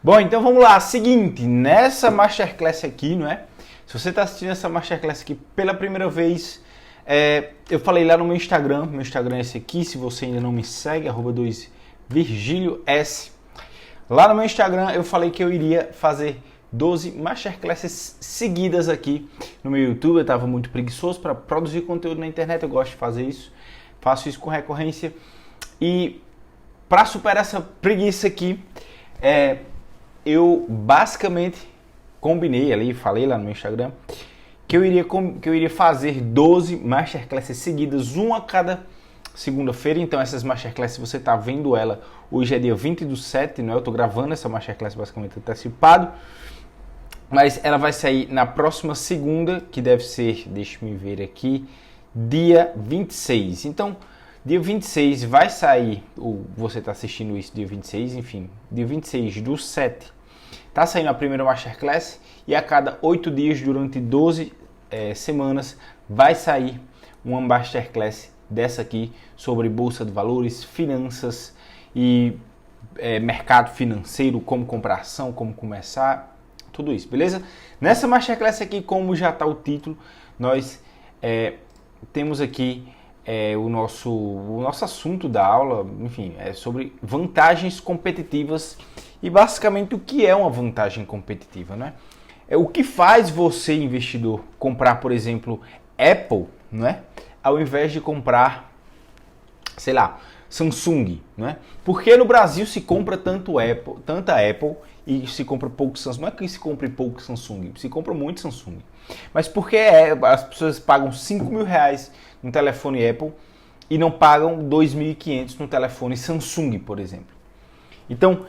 Bom, então vamos lá. Seguinte, nessa Masterclass aqui, não é? Se você está assistindo essa Masterclass aqui pela primeira vez, eu falei lá no meu Instagram é esse aqui, se você ainda não me segue, @2virgilios. Lá no meu Instagram eu falei que eu iria fazer 12 Masterclasses seguidas aqui no meu YouTube. Eu estava muito preguiçoso para produzir conteúdo na internet, eu gosto de fazer isso, faço isso com recorrência. E para superar essa preguiça aqui, eu basicamente combinei ali, falei lá no meu Instagram, que eu iria fazer 12 Masterclasses seguidas, uma a cada segunda-feira. Então essas Masterclasses, você está vendo ela, hoje é dia 20/7, não é? Eu estou gravando essa Masterclass basicamente antecipado, mas ela vai sair na próxima segunda, que deve ser, deixa-me ver aqui, dia 26. Então, dia 26 vai sair, ou você está assistindo isso dia 26, enfim, dia 26/7, está saindo a primeira Masterclass, e a cada 8 dias, durante 12 semanas, vai sair uma Masterclass dessa aqui, sobre Bolsa de Valores, finanças e mercado financeiro, como comprar ação, como começar, tudo isso, beleza? Nessa Masterclass aqui, como já está o título, nós temos aqui o nosso assunto da aula, enfim, é sobre vantagens competitivas. E basicamente o que é uma vantagem competitiva, né? É o que faz você, investidor, comprar, por exemplo, Apple, né? Ao invés de comprar, sei lá, Samsung, né? Porque no Brasil se compra tanta Apple e se compra pouco Samsung. Não é que se compre pouco Samsung, se compra muito Samsung. Mas porque as pessoas pagam R$5.000 no telefone Apple e não pagam R$2.500 no telefone Samsung, por exemplo. Então,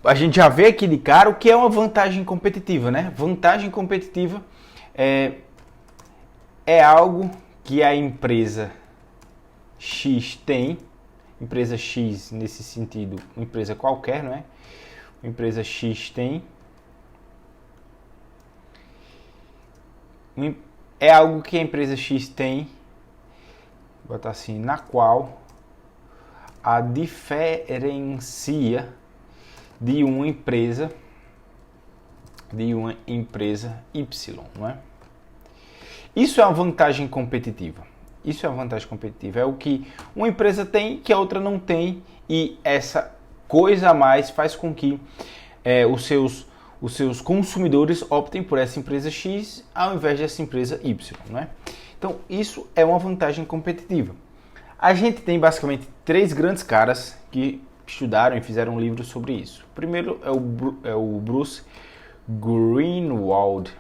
a gente já vê aqui de cara o que é uma vantagem competitiva, né? Vantagem competitiva é algo que a empresa X tem, empresa X nesse sentido, uma empresa qualquer, não é? Uma empresa X tem, é algo que a empresa X tem, vou botar assim, na qual a diferencia de uma empresa Y, não é? Isso é uma vantagem competitiva. Isso é uma vantagem competitiva. É o que uma empresa tem que a outra não tem, e essa coisa a mais faz com que os seus consumidores optem por essa empresa X ao invés dessa empresa Y, não é? Então, isso é uma vantagem competitiva. A gente tem basicamente 3 grandes caras que estudaram e fizeram um livro sobre isso. O primeiro é o Bruce Greenwald,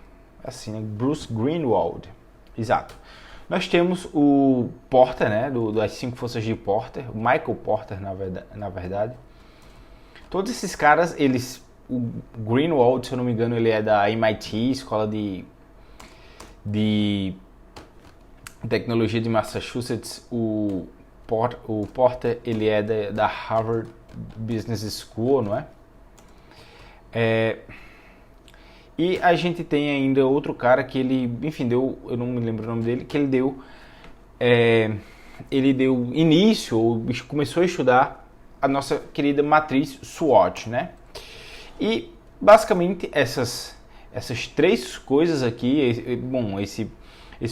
assim, né? Bruce Greenwald, exato. Nós temos o Porter, né, das 5 forças de Porter, o Michael Porter, na verdade. Todos esses caras, o Greenwald, se eu não me engano, ele é da MIT, Escola de Tecnologia de Massachusetts. O Porter, ele é da Harvard Business School, não é? E a gente tem ainda outro cara que ele, enfim, eu não me lembro o nome dele, que ele deu início, ou começou a estudar a nossa querida matriz SWOT, né? E basicamente essas 3 coisas aqui, bom, esse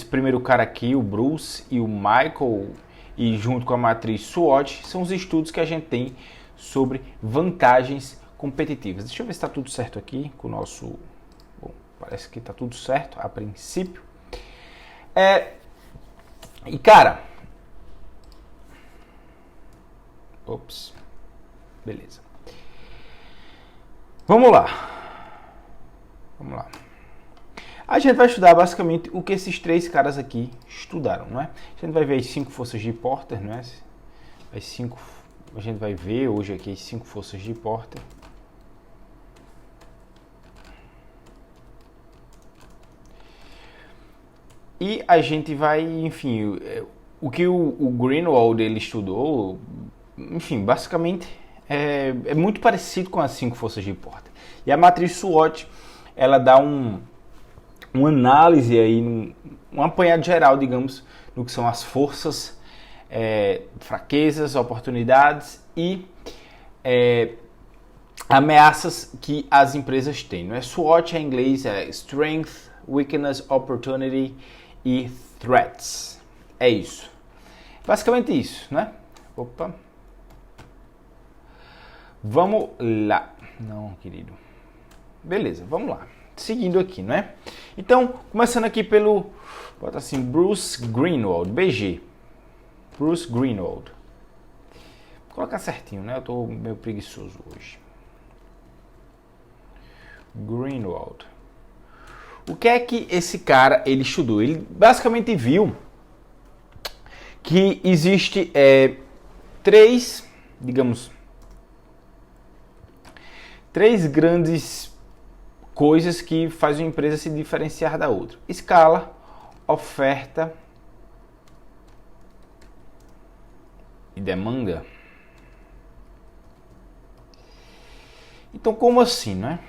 primeiro cara aqui, o Bruce e o Michael, e junto com a matriz SWOT, são os estudos que a gente tem sobre vantagens competitivas. Deixa eu ver se está tudo certo aqui com o nosso... Bom, parece que está tudo certo a princípio. E cara... Ops. Beleza. Vamos lá. A gente vai estudar basicamente o que esses 3 caras aqui estudaram, não é? A gente vai ver as 5 forças de Porter, não é? A gente vai ver hoje aqui as 5 forças de Porter. E a gente vai, enfim, o que o Greenwald ele estudou, enfim, basicamente é muito parecido com as 5 forças de Porter. E a matriz SWOT, ela dá uma análise aí, um apanhado geral, digamos, no que são as forças, fraquezas, oportunidades e ameaças que as empresas têm, não é? SWOT em inglês é Strength, Weakness, Opportunity e Threats. É isso. Basicamente isso, né? Opa. Vamos lá. Não, querido. Beleza, vamos lá. Seguindo aqui, não é? Então, começando aqui pelo, bota assim, Bruce Greenwald, BG. Bruce Greenwald. Vou colocar certinho, né? Eu tô meio preguiçoso hoje. Greenwald. O que é que esse cara, ele estudou? Ele basicamente viu que existe três, digamos, três grandes coisas que fazem uma empresa se diferenciar da outra: escala, oferta e demanda. Então, como assim, né?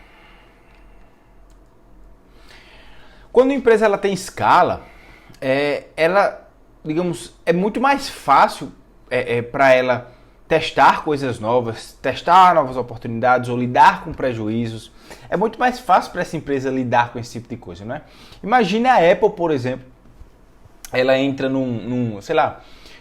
Quando a empresa ela tem escala, ela, digamos, é muito mais fácil para ela testar coisas novas, testar novas oportunidades ou lidar com prejuízos. É muito mais fácil para essa empresa lidar com esse tipo de coisa, né? Imagine a Apple, por exemplo, ela entra sei lá,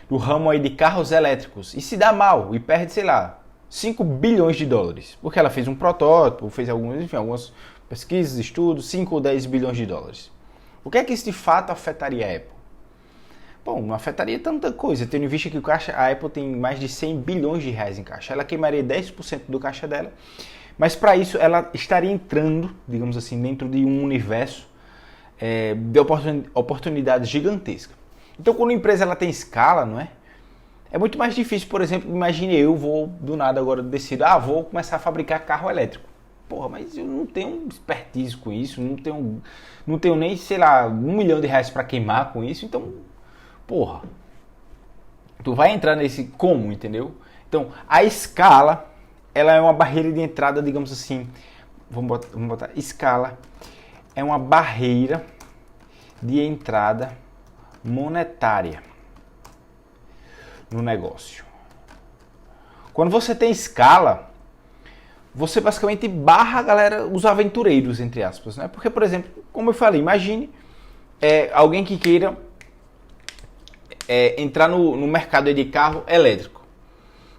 no ramo aí de carros elétricos e se dá mal e perde, sei lá, 5 bilhões de dólares, porque ela fez um protótipo, fez algumas pesquisas, estudos, 5 ou 10 bilhões de dólares. O que é que isso de fato afetaria a Apple? Bom, não afetaria tanta coisa, tendo em vista que a Apple tem mais de 100 bilhões de reais em caixa. Ela queimaria 10% do caixa dela, mas para isso ela estaria entrando, digamos assim, dentro de um universo de oportunidades gigantescas. Então, quando a empresa ela tem escala, não é? É muito mais difícil, por exemplo, imagine eu vou do nada agora decidir, vou começar a fabricar carro elétrico. Porra, mas eu não tenho expertise com isso, não tenho nem, sei lá, 1 milhão de reais para queimar com isso, então, porra, tu vai entrar nesse como, entendeu? Então, a escala, ela é uma barreira de entrada, digamos assim, vamos botar escala, é uma barreira de entrada monetária no negócio. Quando você tem escala, você basicamente barra a galera, os aventureiros, entre aspas, né? Porque, por exemplo, como eu falei, imagine alguém que queira entrar no mercado de carro elétrico.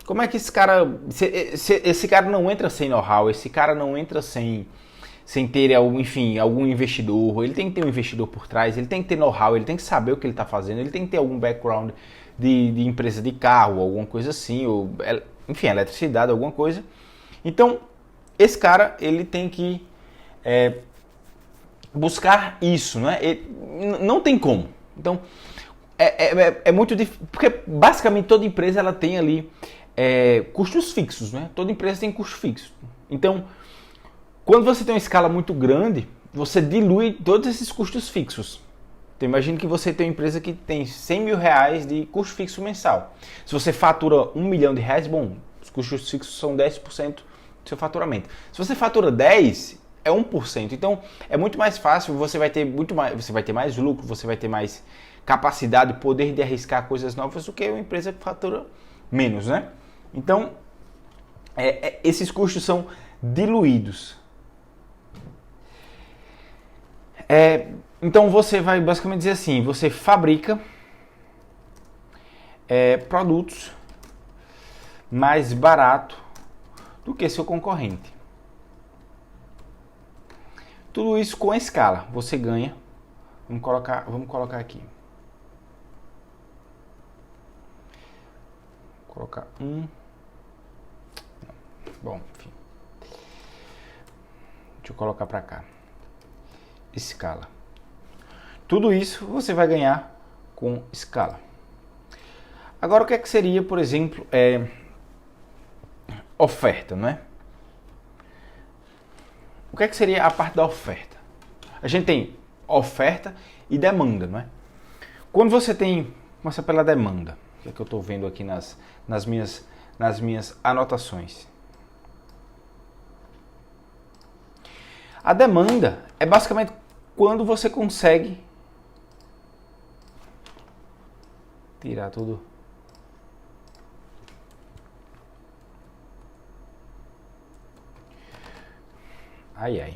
Como é que esse cara... esse cara não entra sem know-how, esse cara não entra sem ter, enfim, algum investidor. Ele tem que ter um investidor por trás, ele tem que ter know-how, ele tem que saber o que ele está fazendo, ele tem que ter algum background de empresa de carro, alguma coisa assim, ou, enfim, eletricidade, alguma coisa. Então, esse cara, ele tem que buscar isso, né? Não tem como. Então, é muito difícil, porque basicamente toda empresa ela tem ali custos fixos, né? Toda empresa tem custo fixo. Então, quando você tem uma escala muito grande, você dilui todos esses custos fixos. Então, imagine que você tem uma empresa que tem 100 mil reais de custo fixo mensal. Se você fatura 1 milhão de reais, bom, os custos fixos são 10% do seu faturamento. Se você fatura 10, é 1%. Então, é muito mais fácil, você vai ter mais lucro, você vai ter mais capacidade, poder de arriscar coisas novas do que uma empresa que fatura menos, né? Então, esses custos são diluídos. Então você vai basicamente dizer assim, você fabrica produtos mais barato do que seu concorrente. Tudo isso com a escala, você ganha. Vamos colocar aqui. Vou colocar Bom, enfim. Deixa eu colocar para cá. Escala. Tudo isso você vai ganhar com escala. Agora, o que é que seria, por exemplo, oferta, não é? O que é que seria a parte da oferta? A gente tem oferta e demanda, não é? Quando você tem... Começa pela demanda, que é que eu estou vendo aqui nas minhas anotações. A demanda é basicamente quando você consegue tirar tudo. Ai, ai.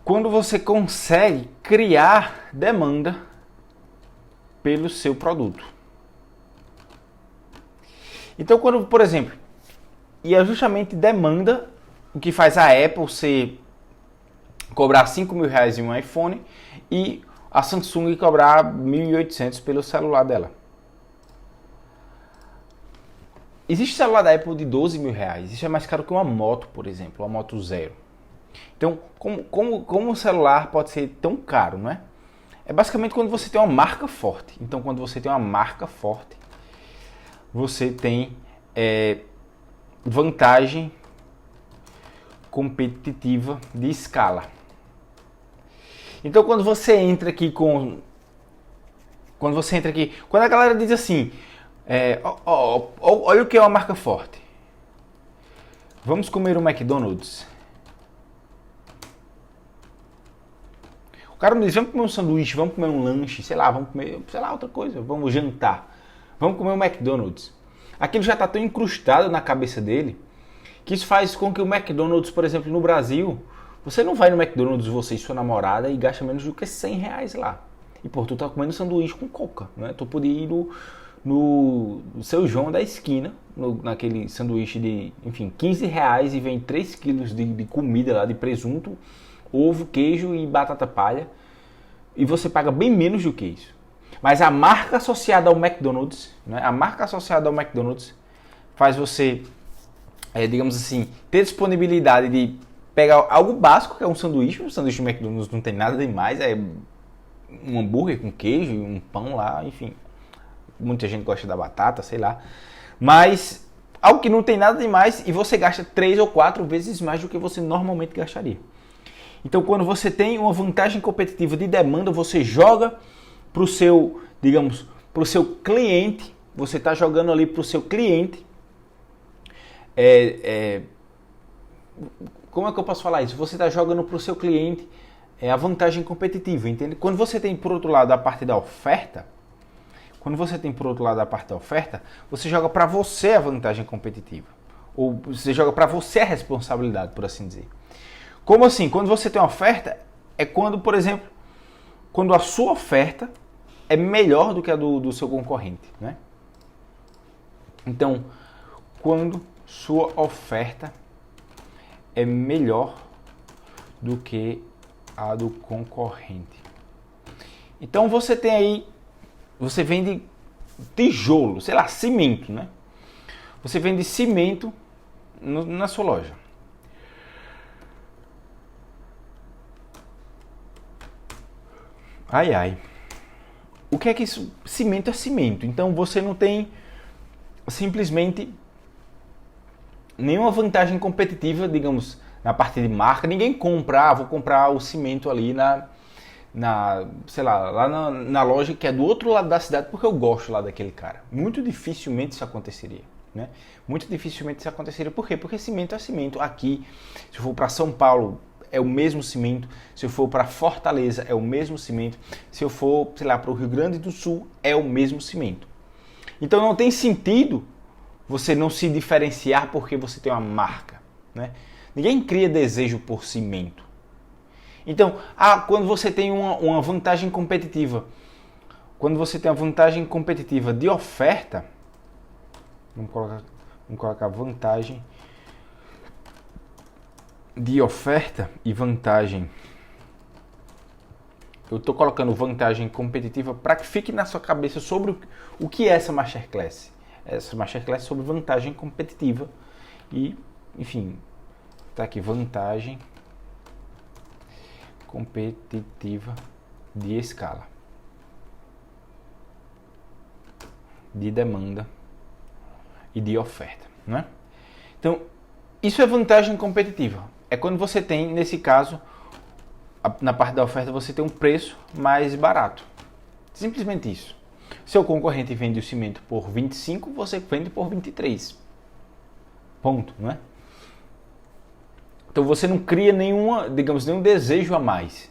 Quando você consegue criar demanda pelo seu produto. Então, quando, por exemplo, e é justamente demanda o que faz a Apple ser cobrar R$5.000 em um iPhone e a Samsung cobrar 1.800 pelo celular dela. Existe celular da Apple de R$12.000. Isso é mais caro que uma moto, por exemplo, uma moto zero. Então, como o celular pode ser tão caro, não é? É basicamente quando você tem uma marca forte. Então, quando você tem uma marca forte, você tem vantagem competitiva de escala. Então, quando você entra aqui quando a galera diz assim, olha o que é uma marca forte. Vamos comer um McDonald's. O cara me diz, vamos comer um sanduíche, vamos comer um lanche, sei lá, vamos comer, sei lá, outra coisa, vamos jantar. Vamos comer um McDonald's. Aquilo já está tão incrustado na cabeça dele, que isso faz com que o McDonald's, por exemplo, no Brasil, você não vai no McDonald's, você e sua namorada, e gasta menos do que R$100 lá. E, pô, tu tá comendo sanduíche com coca, né? Tu podia ir no Seu João da esquina, naquele sanduíche de, enfim, R$15 e vem 3 quilos de comida lá, de presunto, ovo, queijo e batata palha, e você paga bem menos do que isso. Mas a marca associada ao McDonald's, né, a marca associada ao McDonald's faz você, digamos assim, ter disponibilidade de pegar algo básico, que é um sanduíche. O sanduíche do McDonald's não tem nada demais, é um hambúrguer com queijo e um pão lá, enfim. Muita gente gosta da batata, sei lá. Mas algo que não tem nada demais e você gasta 3 ou 4 vezes mais do que você normalmente gastaria. Então, quando você tem uma vantagem competitiva de demanda, você joga para o seu, digamos, para o seu cliente, você está jogando ali para o seu cliente. Como é que eu posso falar isso? Você está jogando para o seu cliente a vantagem competitiva, entende? Quando você tem, por outro lado, a parte da oferta, você joga para você a vantagem competitiva. Ou você joga para você a responsabilidade, por assim dizer. Como assim? Quando você tem uma oferta, é quando, por exemplo, quando a sua oferta é melhor do que a do seu concorrente, né? Então, quando sua oferta é melhor do que a do concorrente. Então, você tem aí, você vende tijolo, sei lá, cimento, né? Você vende cimento na sua loja. Ai, ai. O que é que isso? Cimento é cimento. Então você não tem simplesmente nenhuma vantagem competitiva, digamos, na parte de marca. Ninguém compra, vou comprar o cimento ali sei lá, lá na loja que é do outro lado da cidade porque eu gosto lá daquele cara. Muito dificilmente isso aconteceria, né? Muito dificilmente isso aconteceria. Por quê? Porque cimento é cimento. Aqui, se eu for para São Paulo, é o mesmo cimento. Se eu for para Fortaleza, é o mesmo cimento. Se eu for, sei lá, para o Rio Grande do Sul, é o mesmo cimento. Então não tem sentido você não se diferenciar porque você tem uma marca, né? Ninguém cria desejo por cimento. Então, quando você tem uma vantagem competitiva, quando você tem uma vantagem competitiva de oferta, vamos colocar vantagem de oferta e vantagem. Eu estou colocando vantagem competitiva para que fique na sua cabeça sobre o que é essa Masterclass. Essa Masterclass é sobre vantagem competitiva e, enfim, está aqui vantagem competitiva de escala, de demanda e de oferta, né? Então, isso é vantagem competitiva. É quando você tem, nesse caso, na parte da oferta, você tem um preço mais barato. Simplesmente isso. Seu concorrente vende o cimento por 25, você vende por 23. Ponto, não é? Então você não cria nenhum desejo a mais.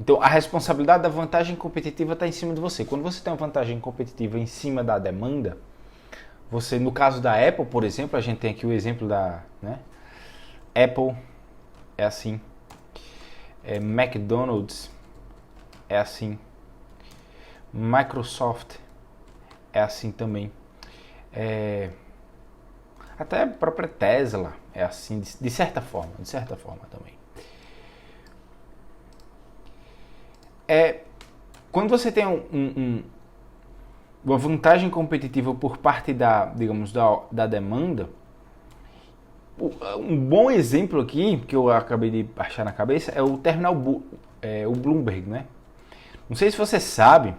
Então a responsabilidade da vantagem competitiva está em cima de você. Quando você tem uma vantagem competitiva em cima da demanda, Você, no caso da Apple, por exemplo, a gente tem aqui o exemplo da, né? Apple é assim, McDonald's é assim, Microsoft é assim também, até a própria Tesla é assim, de certa forma também. Quando você tem uma vantagem competitiva por parte digamos, da demanda, um bom exemplo aqui, que eu acabei de achar na cabeça, é o terminal, o Bloomberg, né? Não sei se você sabe,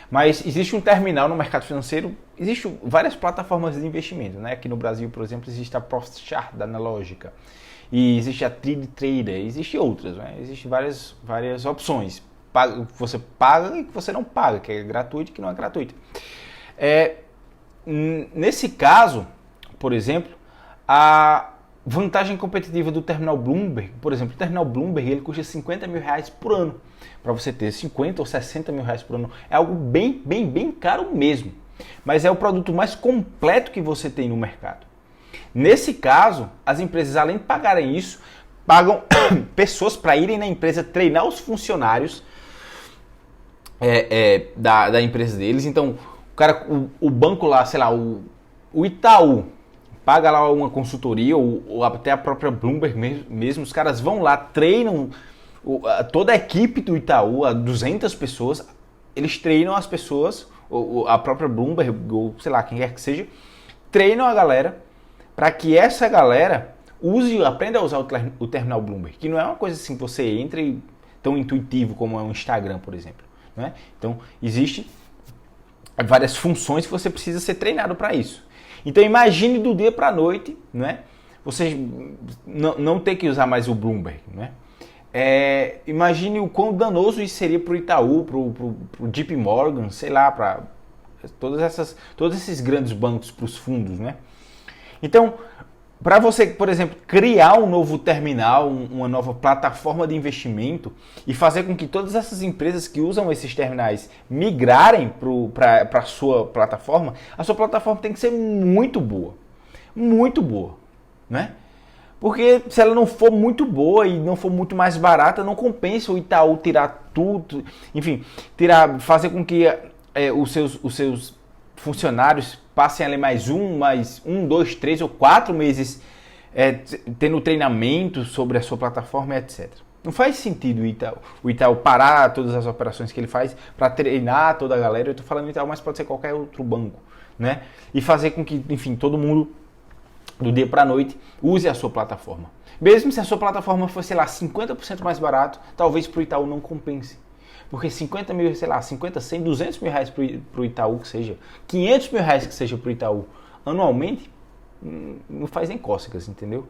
mas existe um terminal no mercado financeiro, existem várias plataformas de investimento, né? Aqui no Brasil, por exemplo, existe a Profitchart da Analogica, e existe a Trade Trader, existe outras, né? Existem várias opções. Você paga e que você não paga, que é gratuito e que não é gratuito. Nesse caso, por exemplo, a vantagem competitiva do terminal Bloomberg, por exemplo, o terminal Bloomberg ele custa R$50 mil por ano. Para você ter 50 ou 60 mil reais por ano, é algo bem caro mesmo. Mas é o produto mais completo que você tem no mercado. Nesse caso, as empresas, além de pagarem isso, pagam pessoas para irem na empresa treinar os funcionários da empresa deles. Então, o banco lá, sei lá, o Itaú, paga lá uma consultoria, ou até a própria Bloomberg mesmo, os caras vão lá, treinam toda a equipe do Itaú, 200 pessoas, eles treinam as pessoas, a própria Bloomberg, ou sei lá, quem quer que seja, treinam a galera para que essa galera aprenda a usar o terminal Bloomberg, que não é uma coisa assim que você entra e tão intuitivo como é o Instagram, por exemplo. Né? Então, existem várias funções que você precisa ser treinado para isso. Então, imagine do dia para a noite, né? Você não ter que usar mais o Bloomberg. Né? Imagine o quão danoso isso seria para o Itaú, para o JP Morgan, sei lá, para todos esses grandes bancos, para os fundos. Né? Então, para você, por exemplo, criar um novo terminal, uma nova plataforma de investimento e fazer com que todas essas empresas que usam esses terminais migrarem para a sua plataforma tem que ser muito boa. Muito boa. Né? Porque se ela não for muito boa e não for muito mais barata, não compensa o Itaú tirar tudo, enfim, fazer com que os seus funcionários passem ali mais 2, 3 ou 4 meses tendo treinamento sobre a sua plataforma, etc. Não faz sentido o Itaú parar todas as operações que ele faz para treinar toda a galera. Eu estou falando Itaú, mas pode ser qualquer outro banco, né? E fazer com que, enfim, todo mundo do dia para a noite use a sua plataforma. Mesmo se a sua plataforma for, sei lá, 50% mais barato, talvez para o Itaú não compense. Porque 50 mil, sei lá, 50, 100, 200 mil reais para o Itaú que seja, 500 mil reais que seja para o Itaú anualmente, não faz nem cócegas, entendeu?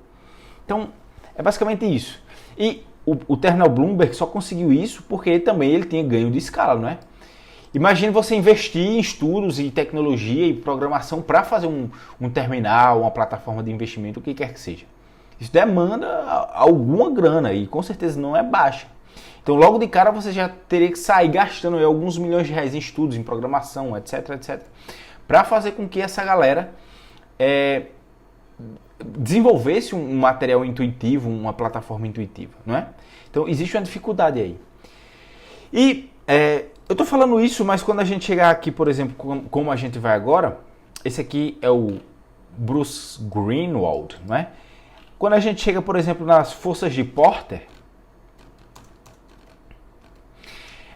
Então, é basicamente isso. E o terminal Bloomberg só conseguiu isso porque também ele tinha ganho de escala, não é? Imagine você investir em estudos e tecnologia e programação para fazer um terminal, uma plataforma de investimento, o que quer que seja. Isso demanda alguma grana e com certeza não é baixa. Então, logo de cara, você já teria que sair gastando alguns milhões de reais em estudos, em programação, etc, para fazer com que essa galera desenvolvesse um material intuitivo, uma plataforma intuitiva, não é? Então, existe uma dificuldade aí. E eu estou falando isso, mas quando a gente chegar aqui, por exemplo, como a gente vai agora, esse aqui é o Bruce Greenwald, não é? Quando a gente chega, por exemplo, nas forças de Porter,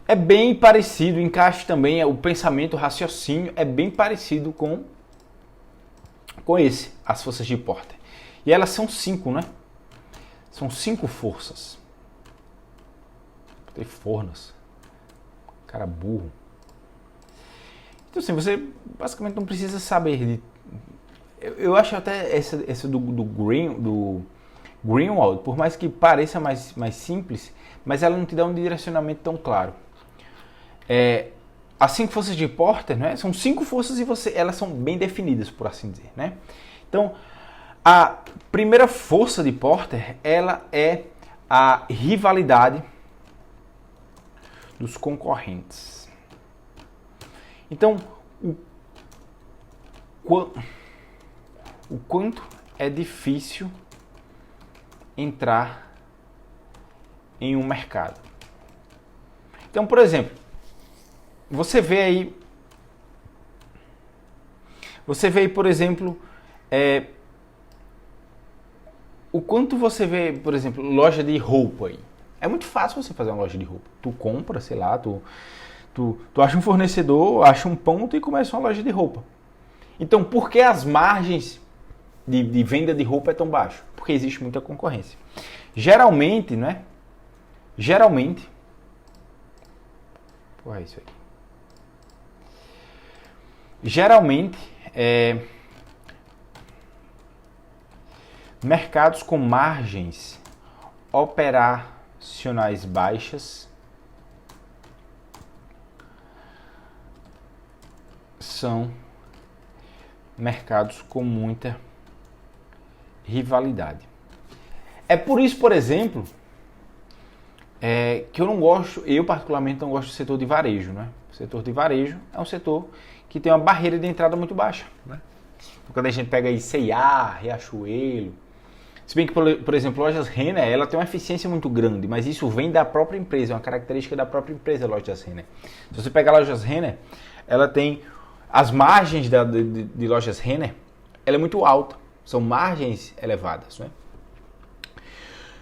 é bem parecido, encaixe também, o pensamento, o raciocínio é bem parecido com as forças de Porter. E elas são 5, né? São 5 forças. Tem fornas. Cara burro. Então assim, você basicamente não precisa saber. Eu acho até essa do Greenwald, por mais que pareça mais simples, mas ela não te dá um direcionamento tão claro. As 5 forças de Porter, né, são 5 forças e elas são bem definidas, por assim dizer. Né? Então, a primeira força de Porter, ela é a rivalidade dos concorrentes. Então, o quanto é difícil entrar em um mercado. Então, por exemplo, você vê aí, por exemplo, o quanto você vê, por exemplo, loja de roupa aí. É muito fácil você fazer uma loja de roupa. Tu compra, sei lá, tu acha um fornecedor, acha um ponto e começa uma loja de roupa. Então, por que as margens de venda de roupa é tão baixo? Porque existe muita concorrência. Geralmente, né? Porra, é isso aí. Geralmente, mercados com margens operacionais baixas são mercados com muita rivalidade. É por isso, por exemplo, que eu particularmente não gosto do setor de varejo, né? O setor de varejo é um setor que tem uma barreira de entrada muito baixa, né? Quando a gente pega aí C&A, Riachuelo, se bem que, por exemplo, lojas Renner, ela tem uma eficiência muito grande, mas isso vem da própria empresa, é uma característica da própria empresa, lojas Renner. Se você pegar lojas Renner, ela tem as margens de lojas Renner, ela é muito alta, são margens elevadas, né?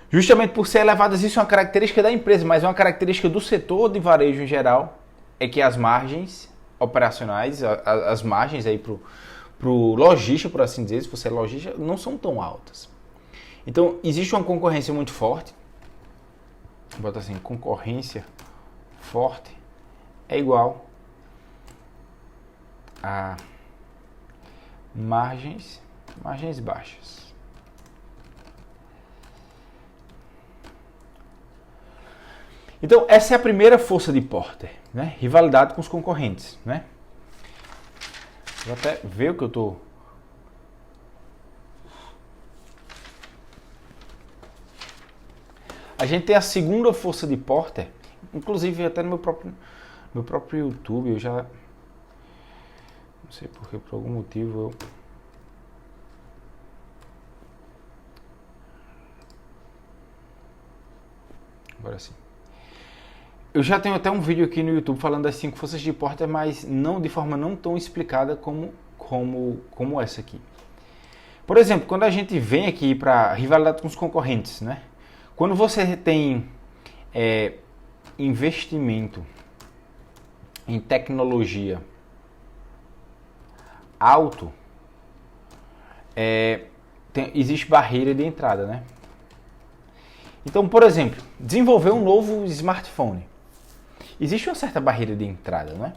Justamente por ser elevadas, isso é uma característica da empresa, mas é uma característica do setor de varejo em geral, é que as margens operacionais, as margens aí pro lojista, por assim dizer, se você é lojista, não são tão altas. Então, existe uma concorrência muito forte. Vou botar assim, concorrência forte é igual a margens baixas. Então, essa é a primeira força de Porter, né? Rivalidade com os concorrentes, né? Vou até ver o que eu estou... A gente tem a segunda força de Porter, inclusive até no meu próprio YouTube, eu já... Não sei porque, por algum motivo eu... Agora sim. Eu já tenho até um vídeo aqui no YouTube falando das 5 forças de Porter, mas não de forma não tão explicada como essa aqui. Por exemplo, quando a gente vem aqui para rivalidade com os concorrentes, né? Quando você tem investimento em tecnologia alto, existe barreira de entrada, né? Então, por exemplo, desenvolver um novo smartphone. Existe uma certa barreira de entrada, né?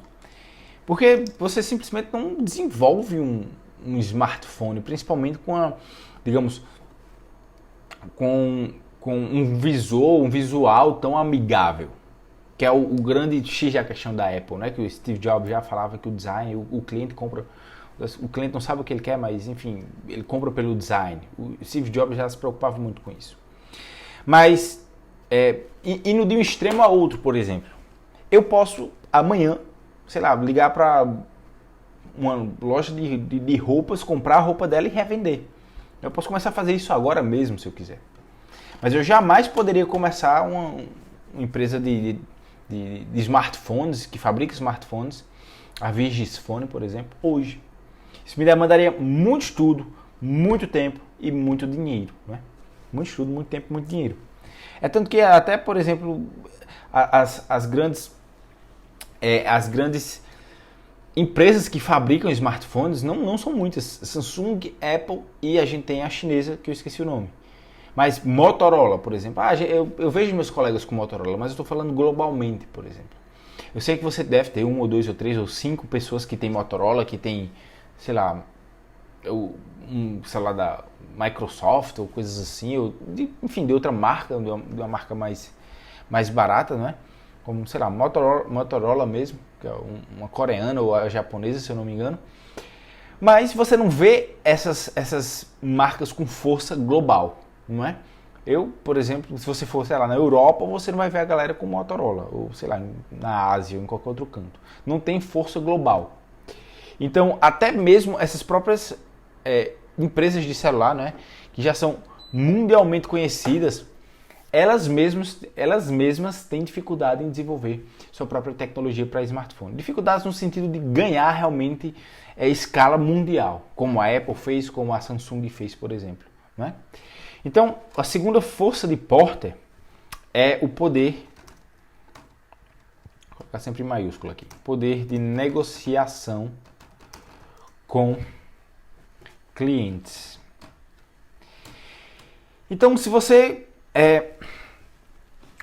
Porque você simplesmente não desenvolve um smartphone, principalmente digamos, com um visual tão amigável, que é o grande X da questão da Apple, né? Que o Steve Jobs já falava que o design, o cliente compra, o cliente não sabe o que ele quer, mas enfim, ele compra pelo design. O Steve Jobs já se preocupava muito com isso. Mas, indo de um extremo a outro, por exemplo, eu posso amanhã, sei lá, ligar para uma loja de roupas, comprar a roupa dela e revender. Eu posso começar a fazer isso agora mesmo, se eu quiser. Mas eu jamais poderia começar uma empresa de smartphones, que fabrica smartphones, a Vigisphone, por exemplo, hoje. Isso me demandaria muito estudo, muito tempo e muito dinheiro, né? Muito estudo, muito tempo, muito dinheiro. É tanto que até, por exemplo, as grandes empresas que fabricam smartphones não são muitas. Samsung, Apple e a gente tem a chinesa, que eu esqueci o nome. Mas Motorola, por exemplo. Eu vejo meus colegas com Motorola, mas eu estou falando globalmente, por exemplo. Eu sei que você deve ter 1 ou 2 ou 3 ou 5 pessoas que tem Motorola, que tem, sei lá, um celular da Microsoft ou coisas assim, enfim, de outra marca, de uma marca mais barata, não é? Como, sei lá, Motorola mesmo, que é uma coreana ou a japonesa, se eu não me engano. Mas você não vê essas marcas com força global, não é? Eu, por exemplo, se você for, sei lá, na Europa, você não vai ver a galera com Motorola, ou sei lá, na Ásia ou em qualquer outro canto. Não tem força global. Então, até mesmo essas próprias empresas de celular, né, que já são mundialmente conhecidas, elas mesmas têm dificuldade em desenvolver sua própria tecnologia para smartphone. Dificuldades no sentido de ganhar realmente escala mundial, como a Apple fez, como a Samsung fez, por exemplo. Né? Então, a segunda força de Porter é o poder, vou colocar sempre em maiúsculo aqui, poder de negociação com clientes. Então, se você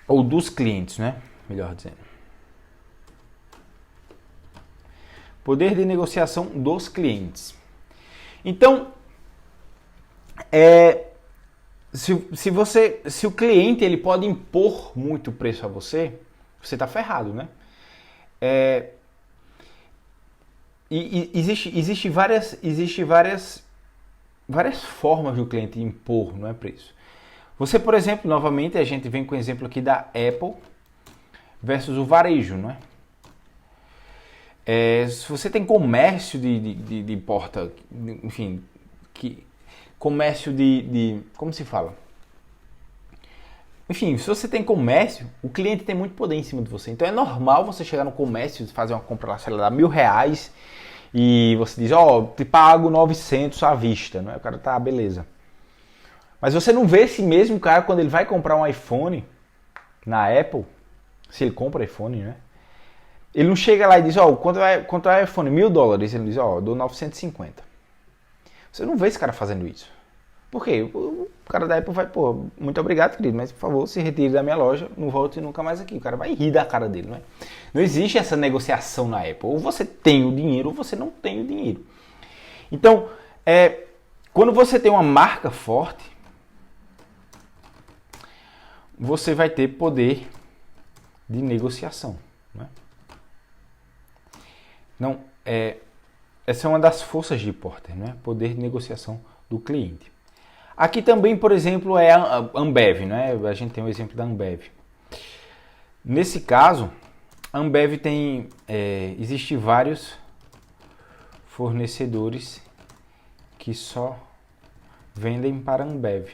ou dos clientes, né? Melhor dizendo. Poder de negociação dos clientes. Então, se o cliente ele pode impor muito preço a você, você está ferrado, né? Existe várias formas do cliente impor, não é preço. Você, por exemplo, novamente a gente vem com o exemplo aqui da Apple versus o varejo, não é? Se você tem comércio de porta, enfim, comércio como se fala? Enfim, se você tem comércio, o cliente tem muito poder em cima de você. Então é normal você chegar no comércio, fazer uma compra lá, sei lá, R$1.000 e você diz, te pago 900 à vista, não é? O cara tá, beleza. Mas você não vê esse mesmo cara quando ele vai comprar um iPhone na Apple, se ele compra iPhone, né? Ele não chega lá e diz, quanto é iPhone? $1.000. Ele diz, dou 950. Você não vê esse cara fazendo isso. Por quê? O cara da Apple vai, muito obrigado, querido, mas por favor, se retire da minha loja, não volte nunca mais aqui. O cara vai rir da cara dele, né? Não existe essa negociação na Apple. Ou você tem o dinheiro ou você não tem o dinheiro. Então, quando você tem uma marca forte, você vai ter poder de negociação. Né? Não, essa é uma das forças de Porter, né? Poder de negociação do cliente. Aqui também, por exemplo, é a Ambev, né? A gente tem o exemplo da Ambev. Nesse caso, a Ambev tem, existe vários fornecedores que só vendem para a Ambev.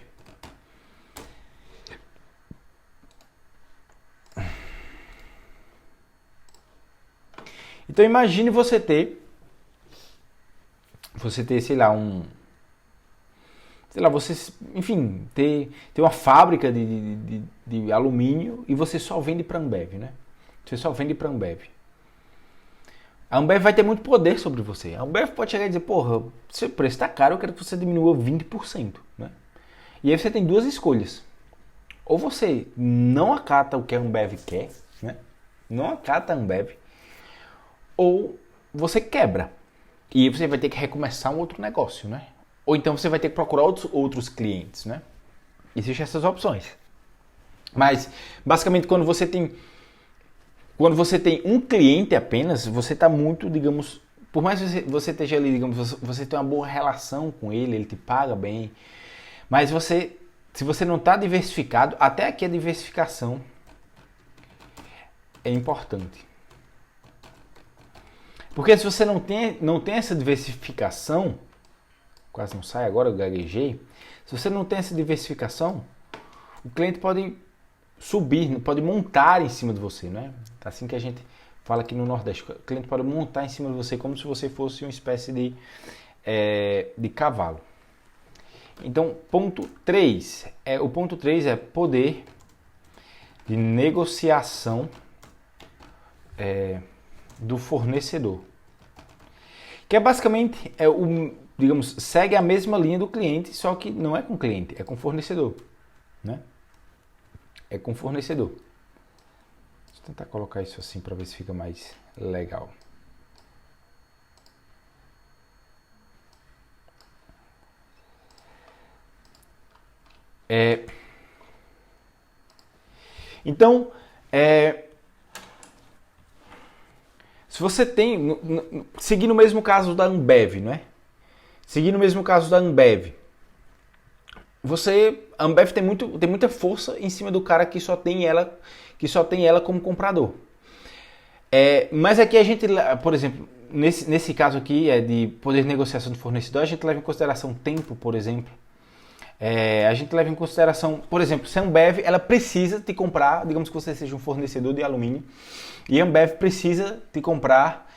Então imagine você ter, sei lá, enfim, ter uma fábrica de alumínio e você só vende para a Ambev, né? Você só vende para a Ambev. A Ambev vai ter muito poder sobre você. A Ambev pode chegar e dizer, seu preço está caro, eu quero que você diminua 20%, né? E aí você tem duas escolhas. Ou você não acata o que a Ambev quer, né? Não acata a Ambev, ou você quebra. E você vai ter que recomeçar um outro negócio, né? Ou então você vai ter que procurar outros clientes, né? Existem essas opções. Mas, basicamente, quando você tem um cliente apenas, você está muito, digamos... Por mais que você esteja ali, digamos, você tem uma boa relação com ele te paga bem. Mas se você não está diversificado, até aqui a diversificação é importante. Porque se você não tem essa diversificação, quase não sai agora, eu gaguejei. Se você não tem essa diversificação, o cliente pode subir, pode montar em cima de você, né? Assim que a gente fala aqui no Nordeste. O cliente pode montar em cima de você como se você fosse uma espécie de cavalo. Então, ponto 3. O ponto 3 é poder de negociação do fornecedor. Que é basicamente, digamos, segue a mesma linha do cliente, só que não é com o cliente, é com o fornecedor. Né? É com o fornecedor. Deixa eu tentar colocar isso assim para ver se fica mais legal. Então, se você tem, seguindo o mesmo caso da Ambev, né? Seguindo o mesmo caso da Ambev, a Ambev tem muita força em cima do cara que só tem ela como comprador. Mas aqui a gente, por exemplo, nesse caso aqui de poder de negociação do fornecedor, a gente leva em consideração tempo, por exemplo. A gente leva em consideração, por exemplo, se a Ambev ela precisa te comprar, digamos que você seja um fornecedor de alumínio, e a Ambev precisa te comprar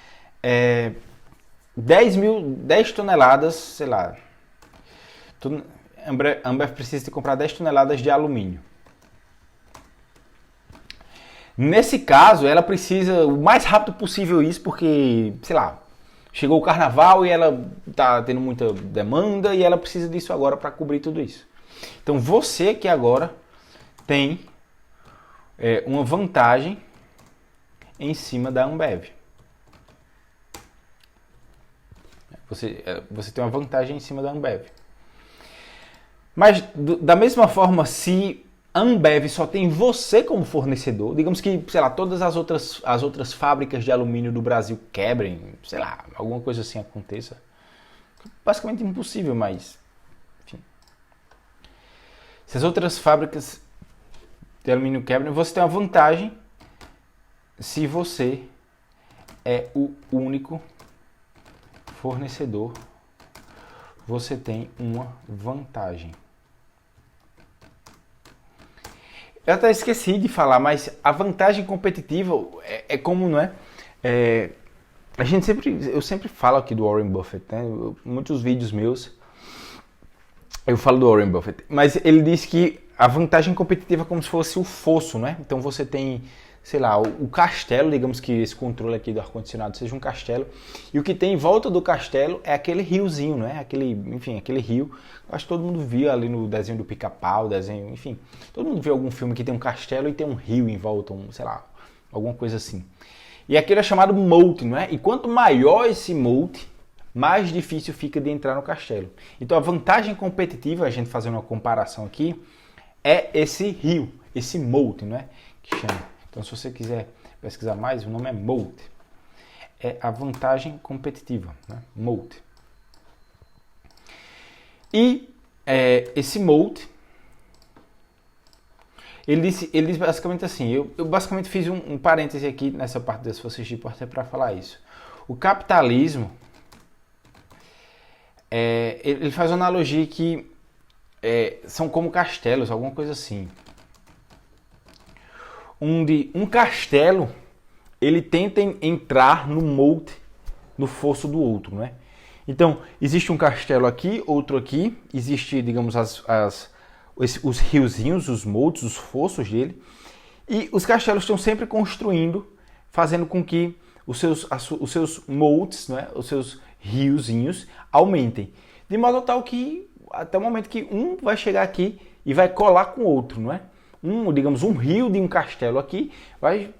10 toneladas, sei lá, a Ambev precisa te comprar 10 toneladas de alumínio. Nesse caso, ela precisa o mais rápido possível isso, porque, sei lá, chegou o carnaval e ela está tendo muita demanda e ela precisa disso agora para cobrir tudo isso. Então você que agora tem uma vantagem em cima da Ambev. Você tem uma vantagem em cima da Ambev. Mas da mesma forma, se a Ambev só tem você como fornecedor, digamos que, sei lá, todas as outras fábricas de alumínio do Brasil quebrem, sei lá, alguma coisa assim aconteça. Basicamente impossível, mas, enfim. Se as outras fábricas de alumínio quebrem, você tem uma vantagem se você é o único fornecedor. Você tem uma vantagem. Eu até esqueci de falar, mas a vantagem competitiva é como, não é? Eu sempre falo aqui do Warren Buffett, né? Muitos vídeos meus eu falo do Warren Buffett, mas ele diz que a vantagem competitiva é como se fosse o fosso, né? Então você tem, sei lá, o castelo, digamos que esse controle aqui do ar-condicionado seja um castelo, e o que tem em volta do castelo é aquele riozinho, né? Aquele rio. Acho que todo mundo viu ali no desenho do Pica-Pau, enfim. Todo mundo viu algum filme que tem um castelo e tem um rio em volta, sei lá, alguma coisa assim. E aquele é chamado moat, não é? E quanto maior esse moat, mais difícil fica de entrar no castelo. Então a vantagem competitiva, a gente fazendo uma comparação aqui, é esse rio, esse moat, não é? Que chama. Então se você quiser pesquisar mais, o nome é moat. É a vantagem competitiva, né? Moat. E esse moat, ele diz basicamente assim, eu basicamente fiz um parêntese aqui nessa parte das forças de porta para falar isso. O capitalismo, ele faz uma analogia que são como castelos, alguma coisa assim. Onde um castelo, ele tenta entrar no moat, no fosso do outro, não é? Então, existe um castelo aqui, outro aqui, existe, digamos, os riozinhos, os moats, os fossos dele, e os castelos estão sempre construindo, fazendo com que os seus moats, né, os seus riozinhos, aumentem. De modo tal que, até o momento que um vai chegar aqui e vai colar com o outro, não é? Digamos, um rio de um castelo aqui vai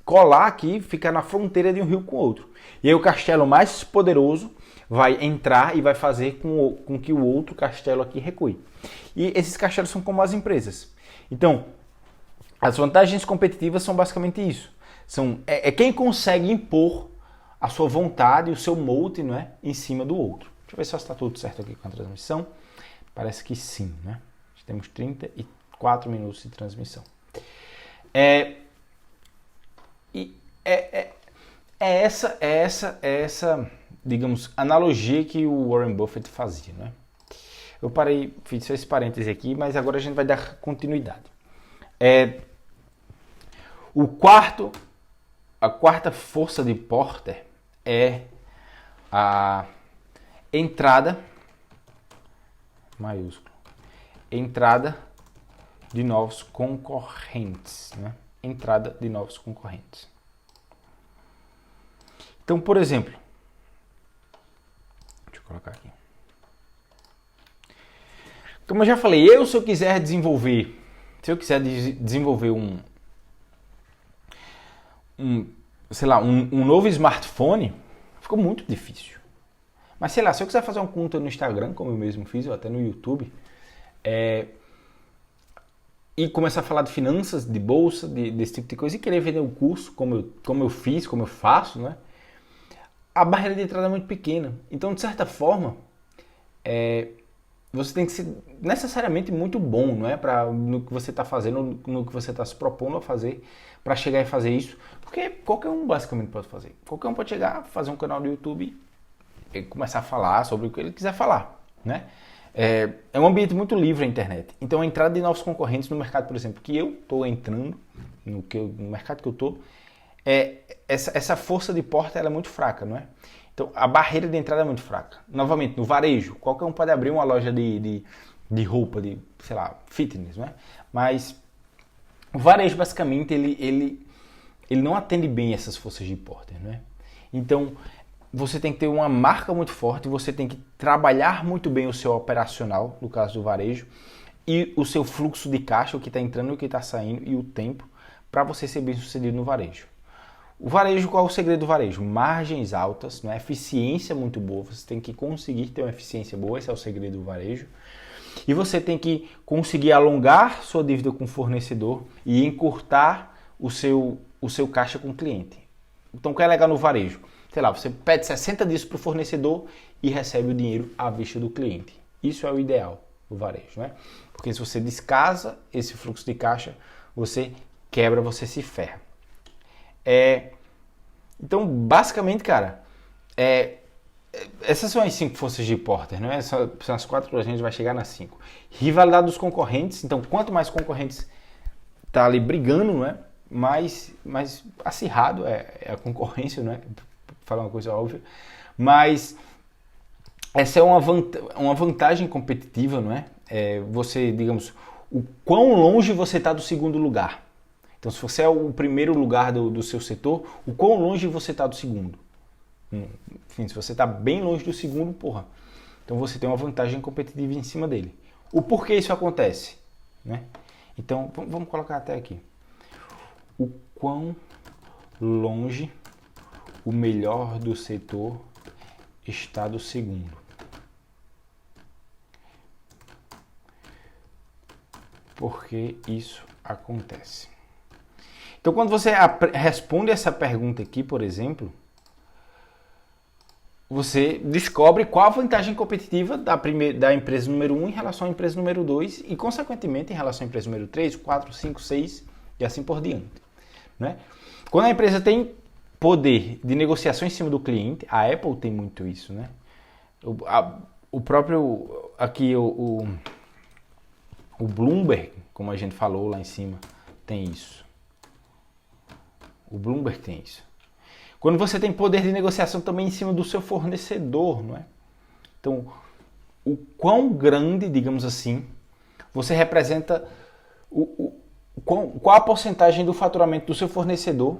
colar aqui, ficar na fronteira de um rio com o outro. E aí o castelo mais poderoso vai entrar e vai fazer com que o outro castelo aqui recue. E esses castelos são como as empresas. Então, as vantagens competitivas são basicamente isso. Quem consegue impor a sua vontade, o seu moat, não é, em cima do outro. Deixa eu ver se está tudo certo aqui com a transmissão. Parece que sim, né? Temos 34 minutos de transmissão. Essa, digamos, analogia que o Warren Buffett fazia, né? Eu fiz só esse parêntese aqui, mas agora a gente vai dar continuidade. A quarta força de Porter é a entrada, maiúsculo, entrada de novos concorrentes, né? Entrada de novos concorrentes. Então, por exemplo, deixa eu colocar aqui. Como eu já falei, se eu quiser desenvolver um novo smartphone, ficou muito difícil. Mas sei lá, se eu quiser fazer uma conta no Instagram, como eu mesmo fiz, ou até no YouTube, e começar a falar de finanças, de bolsa, desse tipo de coisa, e querer vender um curso, como eu faço, né? A barreira de entrada é muito pequena. Então, de certa forma, você tem que ser necessariamente muito bom, não é? No que você está fazendo, no que você está se propondo a fazer, para chegar e fazer isso. Porque qualquer um basicamente pode fazer. Qualquer um pode chegar, fazer um canal do YouTube e começar a falar sobre o que ele quiser falar, né? É um ambiente muito livre a internet. Então a entrada de novos concorrentes no mercado, por exemplo, que eu estou entrando, no mercado que eu estou, essa força de porta ela é muito fraca, não é? Então a barreira de entrada é muito fraca. Novamente, no varejo, qualquer um pode abrir uma loja de roupa, de, sei lá, fitness, não é? Mas o varejo, basicamente, ele não atende bem essas forças de porta, não é? Então, você tem que ter uma marca muito forte, você tem que trabalhar muito bem o seu operacional, no caso do varejo, e o seu fluxo de caixa, o que está entrando e o que está saindo, e o tempo, para você ser bem sucedido no varejo. O varejo, qual é o segredo do varejo? Margens altas, né? Eficiência muito boa, você tem que conseguir ter uma eficiência boa, esse é o segredo do varejo. E você tem que conseguir alongar sua dívida com o fornecedor e encurtar o seu caixa com o cliente. Então, o que é legal no varejo? Sei lá, você pede 60 dias para o fornecedor e recebe o dinheiro à vista do cliente. Isso é o ideal do varejo, né? Porque se você descasa esse fluxo de caixa, você quebra, você se ferra. Então, basicamente, cara, essas são as 5 forças de Porter, não é? São as 4 a gente vai chegar nas 5. Rivalidade dos concorrentes. Então, quanto mais concorrentes tá ali brigando, não é? Mais acirrado é a concorrência, não é? Falar uma coisa óbvia. Mas essa é uma vantagem competitiva, não é? Você, digamos, o quão longe você está do segundo lugar. Então, se você é o primeiro lugar do seu setor, o quão longe você está do segundo. Enfim, se você está bem longe do segundo, porra, então você tem uma vantagem competitiva em cima dele. O porquê isso acontece, né? Então, vamos colocar até aqui. O quão longe o melhor do setor está do segundo. Por que isso acontece? Então, quando você responde essa pergunta aqui, por exemplo, você descobre qual a vantagem competitiva da empresa número 1 em relação à empresa número 2 e, consequentemente, em relação à empresa número 3, 4, 5, 6 e assim por diante, né? Quando a empresa tem poder de negociação em cima do cliente, a Apple tem muito isso, né? O próprio, aqui o Bloomberg, como a gente falou lá em cima, tem isso. O Bloomberg tem isso. Quando você tem poder de negociação também em cima do seu fornecedor, não é? Então, o quão grande, digamos assim, você representa, qual a porcentagem do faturamento do seu fornecedor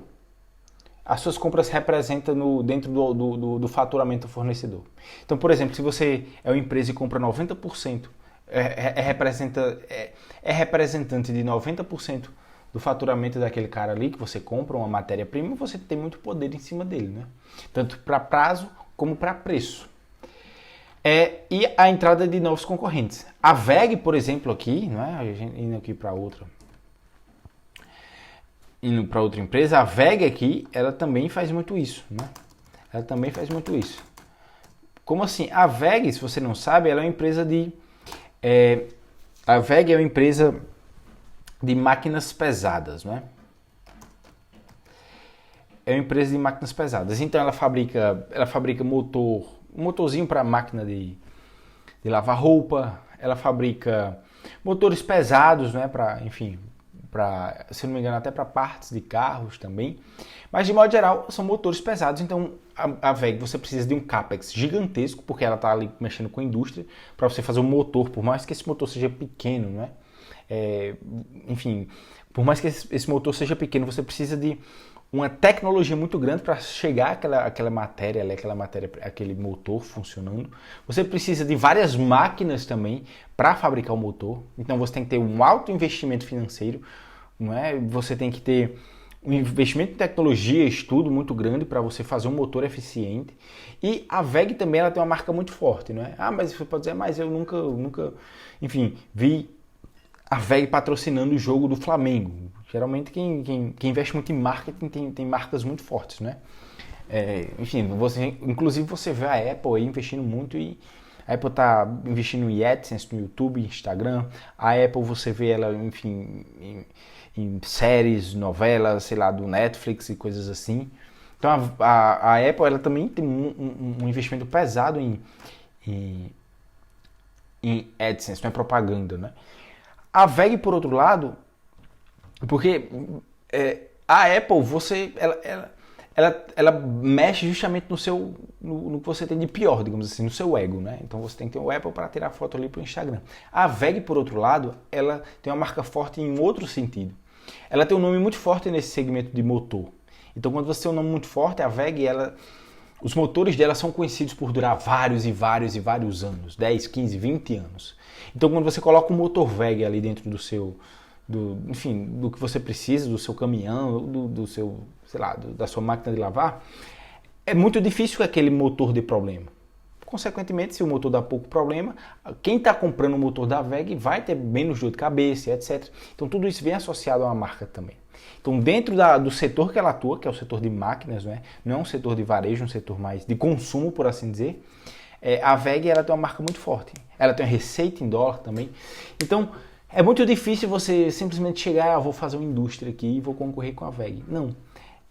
as suas compras representam dentro do faturamento do fornecedor. Então, por exemplo, se você é uma empresa e compra 90%, é representante de 90% do faturamento daquele cara ali, que você compra uma matéria-prima, você tem muito poder em cima dele, né? Tanto para prazo como para preço. E a entrada de novos concorrentes. A VEG, por exemplo, aqui, não é? A gente indo aqui para outra empresa, a VEG aqui, ela também faz muito isso, né? Ela também faz muito isso. Como assim? A VEG, se você não sabe, ela é uma empresa a VEG é uma empresa de máquinas pesadas, né? É uma empresa de máquinas pesadas. Então ela fabrica motorzinho para máquina de lavar roupa. Ela fabrica motores pesados, né? Se não me engano, até para partes de carros também. Mas de modo geral, são motores pesados. Então a VEG, você precisa de um capex gigantesco, porque ela está ali mexendo com a indústria, para você fazer um motor, por mais que esse motor seja pequeno, né? Enfim, por mais que esse motor seja pequeno, você precisa de uma tecnologia muito grande para chegar àquela matéria, aquele motor funcionando. Você precisa de várias máquinas também para fabricar o motor. Então você tem que ter um alto investimento financeiro, não é? Você tem que ter um investimento em tecnologia, estudo muito grande para você fazer um motor eficiente. E a VEG também ela tem uma marca muito forte, não é? Mas você pode dizer, mas eu nunca, enfim, vi a VEG patrocinando o jogo do Flamengo. Geralmente quem investe muito em marketing tem marcas muito fortes, né? Enfim, inclusive você vê a Apple aí investindo muito e A Apple está investindo em AdSense no YouTube, Instagram. A Apple você vê ela, enfim, em séries, novelas, sei lá, do Netflix e coisas assim. Então a Apple ela também tem um investimento pesado em AdSense, não é propaganda, né? A VEG, por outro lado, porque a Apple, ela mexe justamente no que você tem de pior, digamos assim, no seu ego, né? Então você tem que ter o Apple para tirar foto ali para o Instagram. A VEG, por outro lado, ela tem uma marca forte em outro sentido. Ela tem um nome muito forte nesse segmento de motor. Então quando você tem um nome muito forte, a VEG, os motores dela são conhecidos por durar vários e vários e vários anos, 10, 15, 20 anos. Então quando você coloca um motor VEG ali dentro enfim, do que você precisa, do seu caminhão, do seu, sei lá, da sua máquina de lavar, é muito difícil que aquele motor dê problema. Consequentemente, se o motor dá pouco problema, quem está comprando o motor da VEG vai ter menos dor de cabeça, etc. Então tudo isso vem associado a uma marca também. Então dentro do setor que ela atua, que é o setor de máquinas, não é um setor de varejo, um setor mais de consumo, por assim dizer, a VEG ela tem uma marca muito forte. Ela tem uma receita em dólar também. Então é muito difícil você simplesmente chegar, vou fazer uma indústria aqui e vou concorrer com a VEG. Não.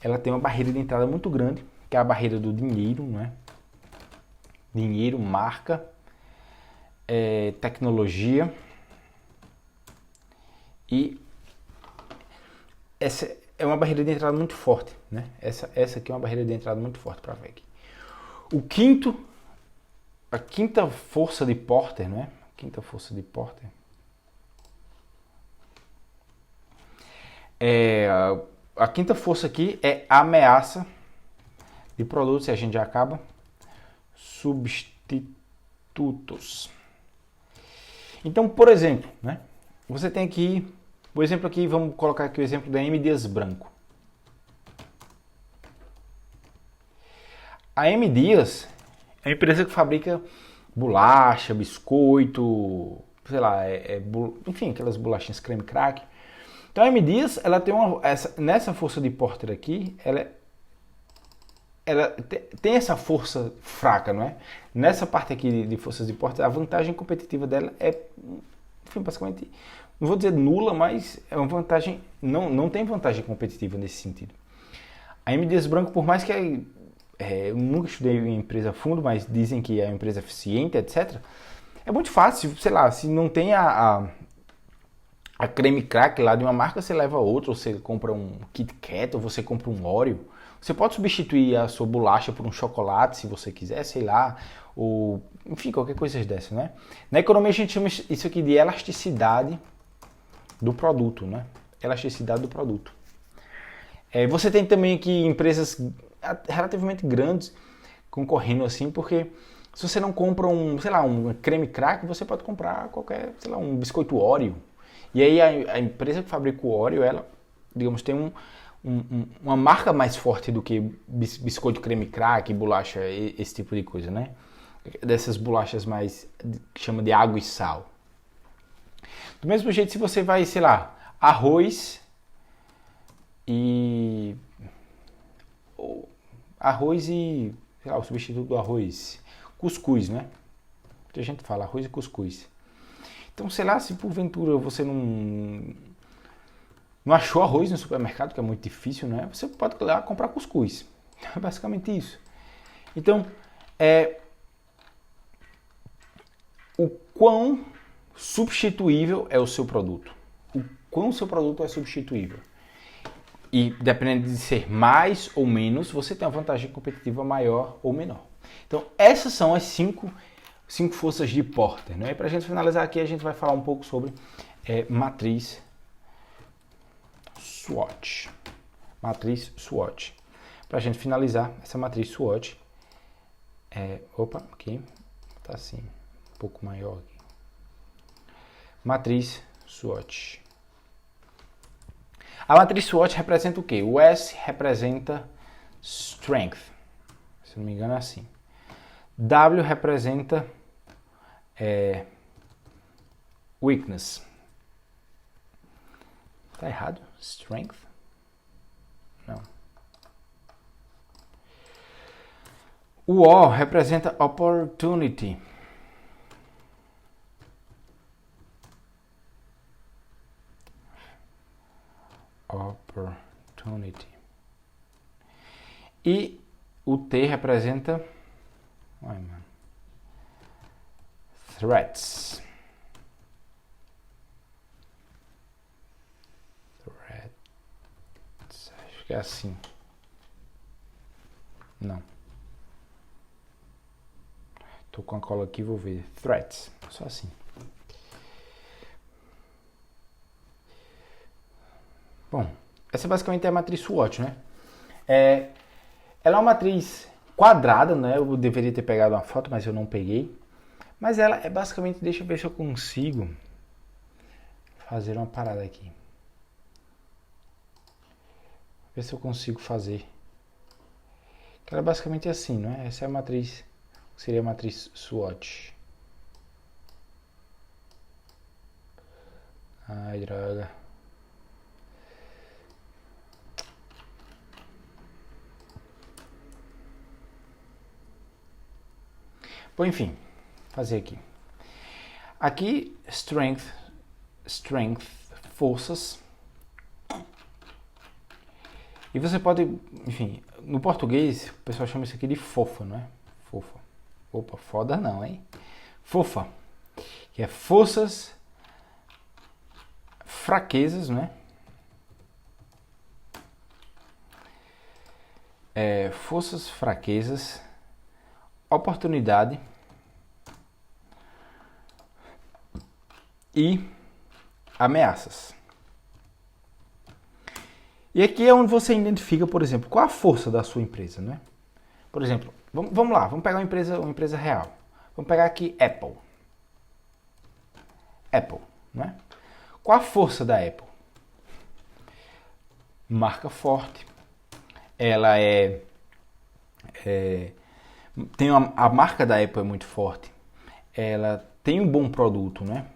Ela tem uma barreira de entrada muito grande, que é a barreira do dinheiro, Dinheiro, marca, tecnologia. E essa é uma barreira de entrada muito forte, né? Essa aqui é uma barreira de entrada muito forte para a VEG. A quinta força de Porter, Quinta força de Porter. A quinta força aqui é a ameaça de produtos, e a gente já acaba. Substitutos. Então, por exemplo, você tem aqui, por exemplo aqui, vamos colocar aqui o exemplo da M. Dias Branco. A M. Dias é uma empresa que fabrica bolacha, biscoito, sei lá, enfim, aquelas bolachinhas creme crack. Então a M. Dias, ela tem nessa força de Porter aqui, ela tem essa força fraca, Nessa parte aqui de forças de Porter, a vantagem competitiva dela enfim, basicamente, não vou dizer nula, mas é uma vantagem, não tem vantagem competitiva nesse sentido. A M. Dias Branco, por mais que eu nunca estudei em empresa a fundo, mas dizem que é uma empresa eficiente, etc. É muito fácil, sei lá, se não tem a creme crack lá de uma marca, você leva outra, ou você compra um Kit Kat, ou você compra um Oreo. Você pode substituir a sua bolacha por um chocolate, se você quiser, sei lá, ou enfim, qualquer coisa dessa, Na economia a gente chama isso aqui de elasticidade do produto, Elasticidade do produto. Você tem também aqui empresas relativamente grandes concorrendo assim, porque se você não compra um creme crack, você pode comprar qualquer, sei lá, um biscoito Oreo. E aí a empresa que fabrica o Oreo, ela, digamos, tem uma marca mais forte do que biscoito creme crack, bolacha, esse tipo de coisa, Dessas bolachas mais, que chama de água e sal. Do mesmo jeito, se você vai, sei lá, arroz e, sei lá, o substituto do arroz, cuscuz, Muita gente fala arroz e cuscuz. Então, sei lá, se porventura você não achou arroz no supermercado, que é muito difícil, Você pode ir lá comprar cuscuz. É basicamente isso. Então, o quão substituível é o seu produto. O quão o seu produto é substituível. E dependendo de ser mais ou menos, você tem uma vantagem competitiva maior ou menor. Então, essas são as cinco forças de Porter. E para a gente finalizar aqui, a gente vai falar um pouco sobre matriz SWOT. Matriz SWOT. Para a gente finalizar, essa matriz SWOT aqui, tá assim, um pouco maior aqui. Matriz SWOT. A matriz SWOT representa o quê? O S representa Strength, se não me engano é assim. W representa Weakness. Tá errado? Strength? Não. O O representa Opportunity. Opportunity. E o T representa threats. Acho que é assim. Não. Tô com a cola aqui, vou ver. Threats. Só assim. Bom, essa basicamente é a matriz SWOT, né? Ela é uma matriz quadrada, né? Eu deveria ter pegado uma foto, mas eu não peguei. Mas ela é basicamente, deixa eu ver se eu consigo fazer uma parada aqui. Ver se eu consigo fazer. Ela é basicamente assim, não é? Essa é a matriz, seria a matriz SWOT. Ai, droga. Bom, enfim, fazer aqui. Aqui, strength, forças. E você pode, enfim, no português, o pessoal chama isso aqui de fofa, não é? Fofa. Opa, foda não, hein? Fofa. Que é forças, fraquezas, né? Forças, fraquezas, oportunidade e ameaças. E aqui é onde você identifica, por exemplo, qual a força da sua empresa, né? Por exemplo, vamos lá, vamos pegar uma empresa real. Vamos pegar aqui Apple. Apple, né? Qual a força da Apple? Marca forte. Ela tem a marca da Apple é muito forte. Ela tem um bom produto, né?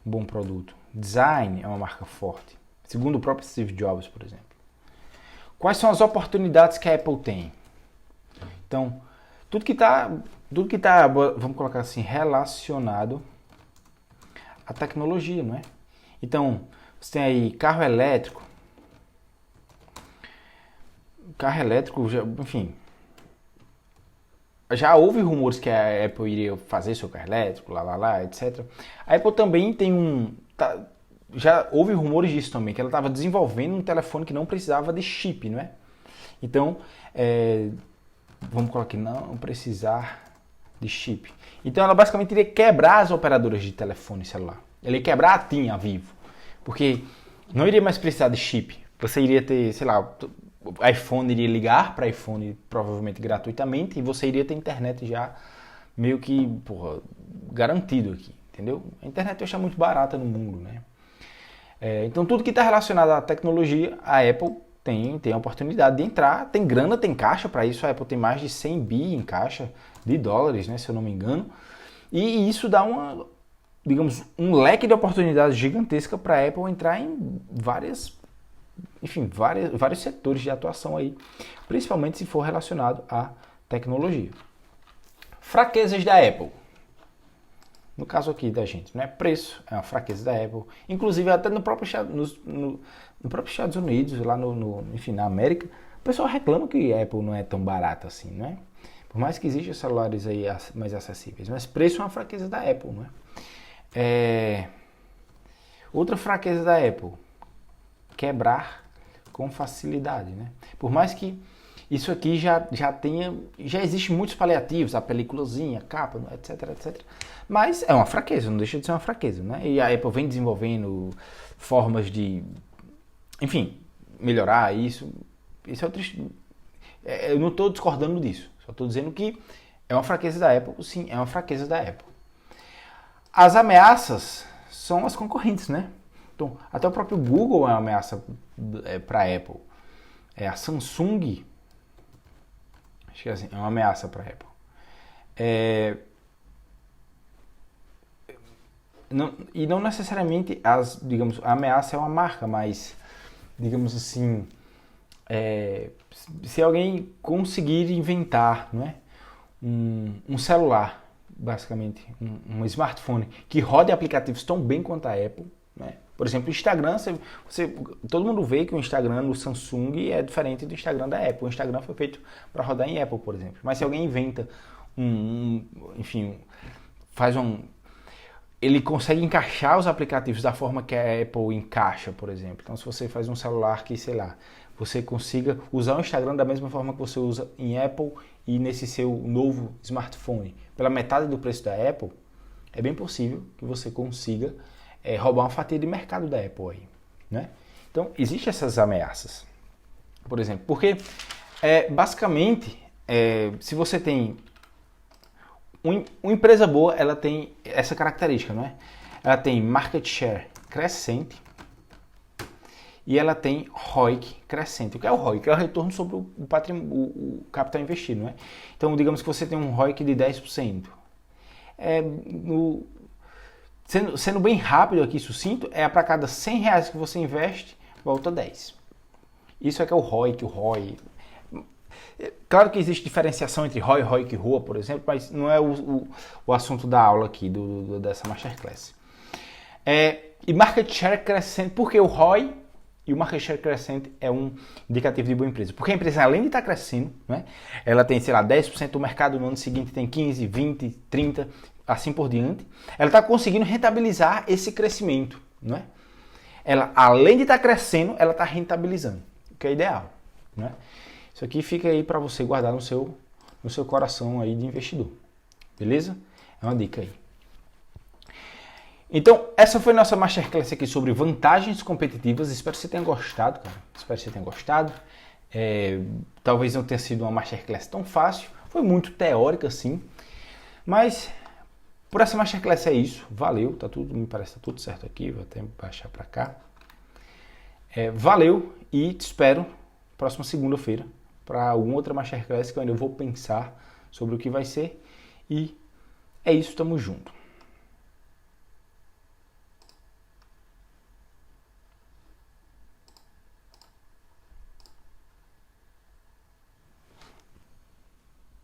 Um bom produto. Design é uma marca forte. Segundo o próprio Steve Jobs, por exemplo. Quais são as oportunidades que a Apple tem? Então, tudo que está, vamos colocar assim, relacionado à tecnologia, não é? Então, você tem aí carro elétrico, enfim, já houve rumores que a Apple iria fazer seu carro elétrico, etc. A Apple também tem já houve rumores disso também, que ela estava desenvolvendo um telefone que não precisava de chip, não é? Então, vamos colocar aqui, não precisar de chip. Então, ela basicamente iria quebrar as operadoras de telefone celular. Ela ia quebrar a TIM, a Vivo, porque não iria mais precisar de chip. Você iria ter, sei lá, o iPhone iria ligar para iPhone provavelmente gratuitamente e você iria ter internet já meio que, garantido aqui, entendeu? A internet eu acho muito barata no mundo, né? Então tudo que está relacionado à tecnologia, a Apple tem a oportunidade de entrar, tem grana, tem caixa para isso, a Apple tem mais de 100 bi em caixa de dólares, né, se eu não me engano, e isso dá um leque de oportunidades gigantesca para a Apple entrar em vários setores de atuação aí, principalmente se for relacionado à tecnologia. Fraquezas da Apple. No caso aqui da gente, né? Preço é uma fraqueza da Apple. Inclusive até no próprio Estados Unidos, lá enfim, na América, o pessoal reclama que a Apple não é tão barata assim, né? Por mais que existam celulares aí mais acessíveis. Mas preço é uma fraqueza da Apple, né? Outra fraqueza da Apple, quebrar com facilidade, né? Por mais que isso aqui já existe muitos paliativos, a peliculazinha, a capa, etc. Mas é uma fraqueza, não deixa de ser uma fraqueza, né? E a Apple vem desenvolvendo formas de, enfim, melhorar isso. Isso é outro. Eu não estou discordando disso, só estou dizendo que é uma fraqueza da Apple, sim, é uma fraqueza da Apple. As ameaças são as concorrentes, né? Então, até o próprio Google é uma ameaça para a Apple. A Samsung, acho que é assim, é uma ameaça para a Apple. Não necessariamente a ameaça é uma marca, mas, digamos assim, se alguém conseguir inventar, não é? um celular, basicamente, um smartphone que rode aplicativos tão bem quanto a Apple, né? Por exemplo, o Instagram, todo mundo vê que o Instagram no Samsung é diferente do Instagram da Apple. O Instagram foi feito para rodar em Apple, por exemplo. Mas se alguém inventa enfim, ele consegue encaixar os aplicativos da forma que a Apple encaixa, por exemplo. Então, se você faz um celular que, sei lá, você consiga usar o Instagram da mesma forma que você usa em Apple e nesse seu novo smartphone, pela metade do preço da Apple, é bem possível que você consiga roubar uma fatia de mercado da Apple aí, né? Então, existem essas ameaças. Por exemplo, porque basicamente, se você tem uma empresa boa, ela tem essa característica, não é? Ela tem market share crescente e ela tem ROIC crescente. O que é o ROIC? É o retorno sobre o capital investido, não é? Então, digamos que você tem um ROIC de 10%. Sendo bem rápido aqui, sucinto, para cada 100 reais que você investe, volta 10. Isso é que é o ROIC, o ROI. Claro que existe diferenciação entre ROI, ROIC e ROA, por exemplo, mas não é o assunto da aula aqui, dessa Masterclass. E market share crescente, porque o ROI e o market share crescente é um indicativo de boa empresa. Porque a empresa, além de estar crescendo, né, ela tem, sei lá, 10% do mercado, no ano seguinte tem 15%, 20%, 30%, assim por diante. Ela está conseguindo rentabilizar esse crescimento, não é? Ela, além de estar crescendo, ela está rentabilizando, o que é ideal, né? Isso aqui fica aí para você guardar no seu coração aí de investidor, beleza? É uma dica aí. Então, essa foi nossa Masterclass aqui sobre vantagens competitivas. Espero que você tenha gostado, cara. Espero que você tenha gostado. Talvez não tenha sido uma Masterclass tão fácil. Foi muito teórica, sim. Mas, por essa Masterclass é isso. Valeu. Me parece que tá tudo certo aqui. Vou até baixar para cá. Valeu e te espero próxima segunda-feira para alguma outra Masterclass que eu ainda vou pensar sobre o que vai ser. E é isso, tamo junto.